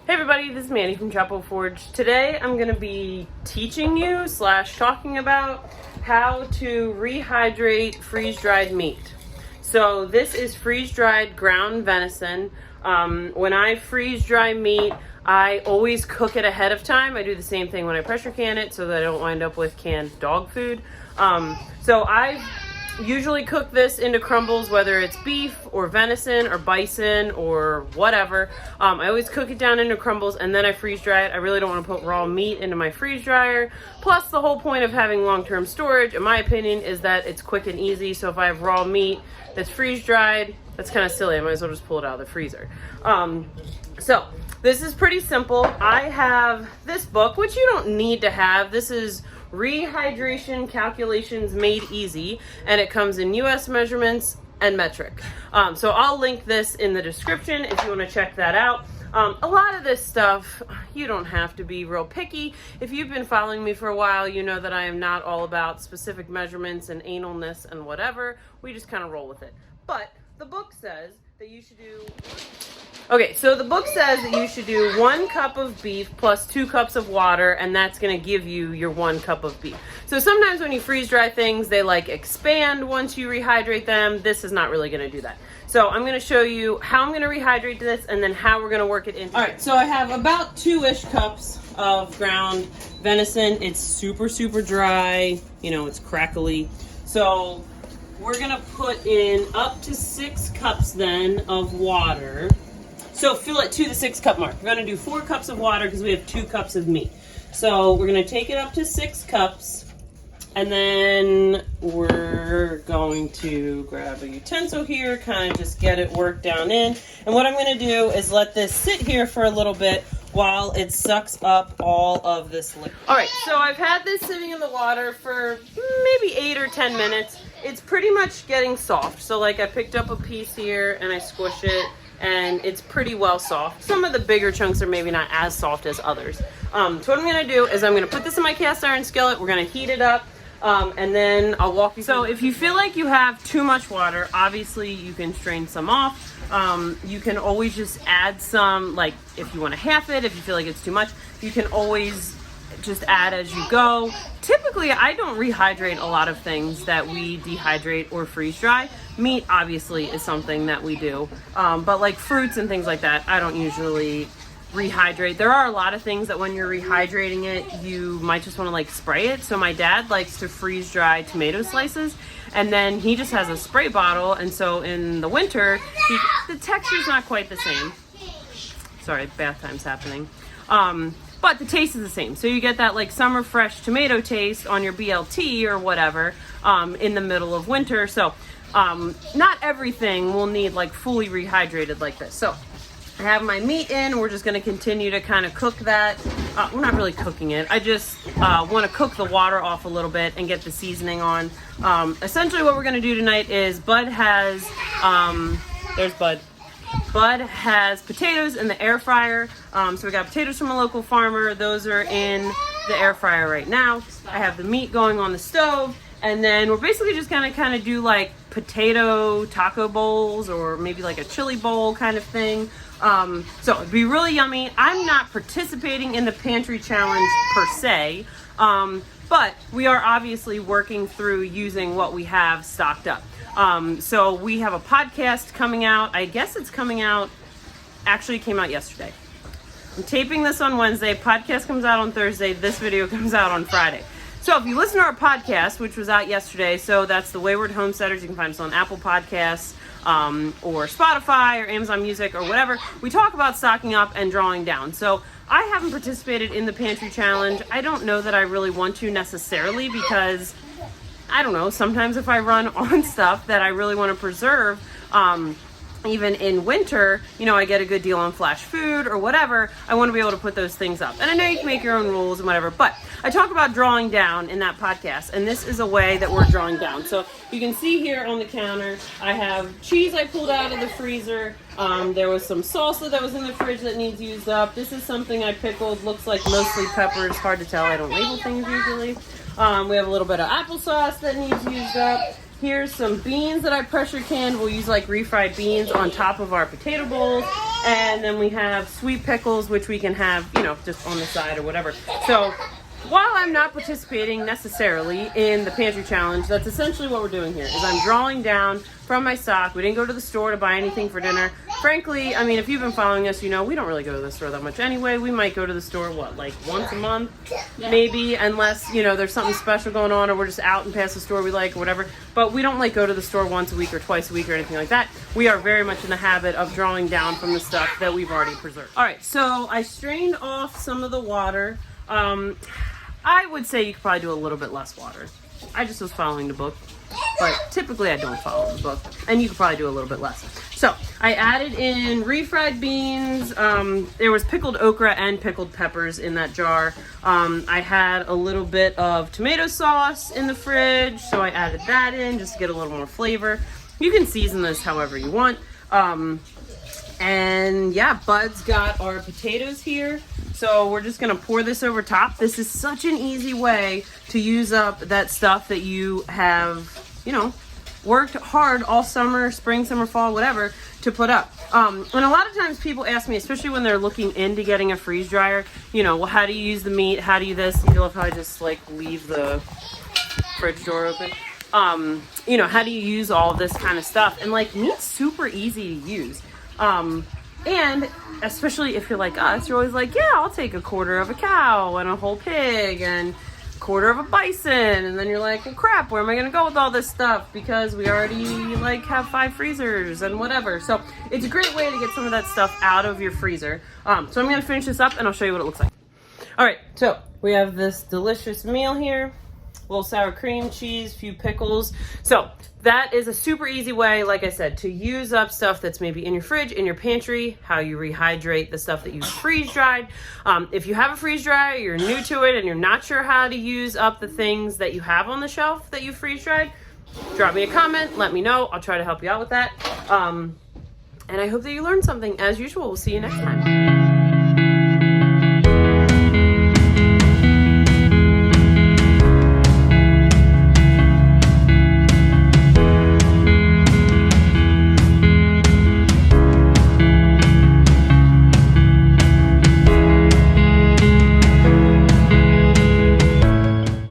Hey everybody, this is Manny from Chapel Forge. Today I'm going to be teaching you / talking about how to rehydrate freeze-dried meat. So this is freeze-dried ground venison. When I freeze-dry meat, I always cook it ahead of time. I do the same thing when I pressure can it so that I don't wind up with canned dog food. So I usually cook this into crumbles, whether it's beef or venison or bison or whatever. I always cook it down into crumbles and then I freeze dry it. I really don't want to put raw meat into my freeze dryer. Plus, the whole point of having long-term storage, in my opinion, is that it's quick and easy. So if I have raw meat that's freeze dried, that's kind of silly. I might as well just pull it out of the freezer. So this is pretty simple. I have this book, which you don't need to have. This is Rehydration Calculations Made Easy, and it comes in US measurements and metric. So I'll link this in the description if you want to check that out. A lot of this stuff, you don't have to be real picky. If you've been following me for a while, you know that I am not all about specific measurements and analness and whatever. We just kind of roll with it. But the book says that you should do... Okay, so the book says that you should do 1 cup of beef plus 2 cups of water, and that's going to give you your 1 cup of beef. So sometimes when you freeze dry things, they like expand once you rehydrate them. This is not really going to do that. So I'm going to show you how I'm going to rehydrate this and then how we're going to work it into. All right, so I have about 2-ish cups of ground venison. It's super, super dry. You know, it's crackly. So we're going to put in up to 6 cups then of water. So fill it to the 6 cup mark. We're going to do 4 cups of water because we have 2 cups of meat. So we're going to take it up to 6 cups, and then we're going to grab a utensil here, kind of just get it worked down in. And what I'm going to do is let this sit here for a little bit while it sucks up all of this liquid. All right, so I've had this sitting in the water for maybe 8 or 10 minutes. It's pretty much getting soft. So like I picked up a piece here and I squished it, and it's pretty well soft. Some of the bigger chunks are maybe not as soft as others. So what I'm gonna do is I'm gonna put this in my cast iron skillet, we're gonna heat it up, and then I'll walk you through. So if you feel like you have too much water, obviously you can strain some off. You can always just add some, like if you wanna half it, if you feel like it's too much, you can always just add as you go. Typically, I don't rehydrate a lot of things that we dehydrate or freeze dry. Meat obviously is something that we do, but like fruits and things like that, I don't usually rehydrate. There are a lot of things that when you're rehydrating it, you might just want to like spray it. So my dad likes to freeze dry tomato slices, and then he just has a spray bottle, and so in the winter, the texture's not quite the same. Sorry, bath time's happening. But the taste is the same. So you get that like summer fresh tomato taste on your BLT or whatever in the middle of winter. So not everything will need like fully rehydrated like this. So I have my meat in. We're just going to continue to kind of cook that. We're not really cooking it. I just want to cook the water off a little bit and get the seasoning on. Essentially what we're going to do tonight is Bud has, there's Bud. Bud has potatoes in the air fryer. So we got potatoes from a local farmer. Those are in the air fryer right now. I have the meat going on the stove. And then we're basically just gonna kind of do like potato taco bowls or maybe like a chili bowl kind of thing. So it'd be really yummy. I'm not participating in the Pantry challenge per se, but we are obviously working through using what we have stocked up. So we have a podcast coming out. I guess it's coming out, actually it came out yesterday. I'm taping this on Wednesday. Podcast comes out on Thursday. This video comes out on Friday. So if you listen to our podcast, which was out yesterday, so that's the Wayward Homesteaders. You can find us on Apple Podcasts, or Spotify or Amazon Music or whatever. We talk about stocking up and drawing down. So I haven't participated in the Pantry challenge. I don't know that I really want to necessarily because I don't know, sometimes if I run on stuff that I really want to preserve, even in winter, you know, I get a good deal on flash food or whatever, I want to be able to put those things up. And I know you can make your own rules and whatever, but I talk about drawing down in that podcast, and this is a way that we're drawing down. So you can see here on the counter, I have cheese I pulled out of the freezer. There was some salsa that was in the fridge that needs used up. This is something I pickled, looks like mostly peppers, hard to tell, I don't label things usually. We have a little bit of applesauce that needs used up. Here's some beans that I pressure canned. We'll use like refried beans on top of our potato bowls. And then we have sweet pickles, which we can have, you know, just on the side or whatever. So while I'm not participating necessarily in the pantry challenge, that's essentially what we're doing here, is I'm drawing down from my stock. We didn't go to the store to buy anything for dinner. Frankly, I mean, if you've been following us, you know, we don't really go to the store that much anyway. We might go to the store, what, like once a month, maybe, unless, you know, there's something special going on or we're just out and past the store we like or whatever. But we don't like go to the store once a week or twice a week or anything like that. We are very much in the habit of drawing down from the stuff that we've already preserved. All right, so I strained off some of the water. I would say you could probably do a little bit less water. I just was following the book, but typically I don't follow the book, and you could probably do a little bit less. So I added in refried beans. There was pickled okra and pickled peppers in that jar. I had a little bit of tomato sauce in the fridge, so I added that in just to get a little more flavor. You can season this however you want. And yeah, Bud's got our potatoes here. So we're just gonna pour this over top. This is such an easy way to use up that stuff that you have, you know, worked hard all summer, spring, summer, fall, whatever, to put up. And a lot of times people ask me, especially when they're looking into getting a freeze dryer, you know, well, how do you use the meat? How do you this? You love how I just like leave the fridge door open. You know, how do you use all this kind of stuff? And like, meat's super easy to use. And especially if you're like us, you're always like, yeah, I'll take a quarter of a cow and a whole pig and a quarter of a bison. And then you're like, well, crap, where am I going to go with all this stuff? Because we already like have 5 freezers and whatever. So it's a great way to get some of that stuff out of your freezer. So I'm going to finish this up and I'll show you what it looks like. All right, so we have this delicious meal here. A little sour cream, cheese, few pickles. So that is a super easy way, like I said, to use up stuff that's maybe in your fridge, in your pantry, how you rehydrate the stuff that you freeze dried. If you have a freeze dryer, you're new to it, and you're not sure how to use up the things that you have on the shelf that you freeze dried, drop me a comment, let me know. I'll try to help you out with that. And I hope that you learned something. As usual, we'll see you next time.